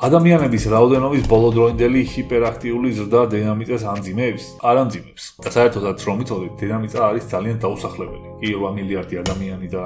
ადამიანების რაოდენობის ბოლოდროინდელი ჰიპერაქტიული ზრდა დედამიწას ამძიმებს? არ ამძიმებს. და საერთოდაც რომ იცოდეთ, დედამიწა არის ძალიან დაუსახლებელი. კი 8 მილიარდი ადამიანი და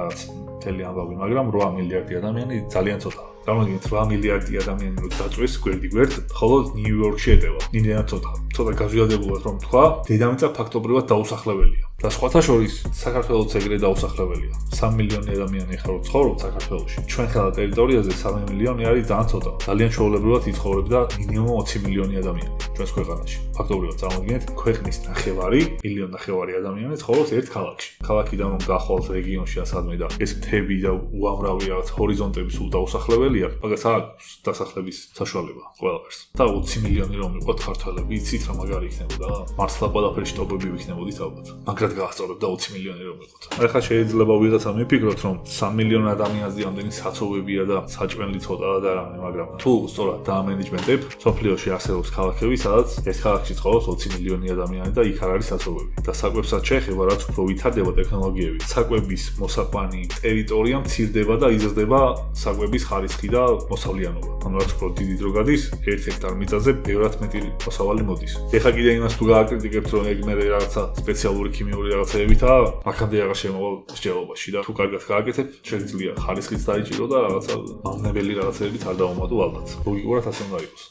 მთელი ამბავი, მაგრამ 8 მილიარდი ადამიანი ძალიან ცოტაა. Წარმოიდგინეთ 8 მილიარდი ადამიანი რო დაწვეს გვერდ-გვერდ, ხოლო ნიუ-იორკში ეტევა. იმდენად ცოტა. ცოტა გავზიადებულად რომ თქვა, დედამიწა ფაქტობრივად დაუსახლებელია. და სხვათა შორის საქართველოც ეგრე დაუსახლებელია. 3 მილიონი ადამიანი ახლა რო ცხოვრობს საქართველოში. ჩვენ ხელა ტერიტორიაზე 3 მილიონი არის ძალიან ცოტა. ძალიან ჩვეულებრივად იცხოვრებდა მინიმუმ 20 მილიონი ადამიანი ჩვენს ქვეყანაში. ფაქტობრივად წარმოიდგინეთ, ქვეყნის ნახევარი, 1,5 მილიონი ადამიანი ცხოვრობს ერთ ქალაქში. ქალაქიდან რომ გახვალთ რეგიონში ასადმე და ეს მთები და უამრავი რაღაც ჰორიზონტები სულ დაუსახლებელია, მაგას აქვს დასახლების საშუალება ყველაფერს. და 20 მილიონი რომ იყოთ ქართველები, იცით რა მაგარი იქნებოდა? მართლა ყველაფერში ტოპები ვიქნებოდით ალბათ. მაგრამ გაასწორებ და 20 მილიონი რომ იყოთ. ახლა შეიძლება ვიღაცა მიფიქროთ, რომ 3 მილიონ ადამიანზე ამდენი საცობებია და საჭმელი ცოტაა და რამე, მაგრამ თუ სწორად დაამენეჯმენტებ, სოფლიოში არსებობს ქალაქები, სადაც ეს ქალაქში ცხოვრობს 20 მილიონი ადამიანი და იქ არ არის საცობები. და საკვებსაც შეეხება, რაც უფრო ვითარდება ტექნოლოგიები, საკვების მოსაყვანი ტერიტორია მცირდება და იზრდება საკვების ხარისხი და მოსავლიანობა. ანუ რაც უფრო დიდი დრო გადის, 1 ჰექტარ მიწაზე ბევრად მეტი მოსავალი მოდის. ეხლა კიდე იმას თუ გააკრიტიკებთ, რომ ეგ მე რაღაცა სპეციალური ქიმიური რაღაცეებითაა, აქამდე აღარ შემოვალ მსჯელობაში და თუ კარგად გააკეთებ, შეიძლება ხარისხიც დაიჭირო და რაღაცა მავნებელი რაღაცეებით არ დავუმატო ალბათ. ლოგიკურად ასე უნდა იყოს.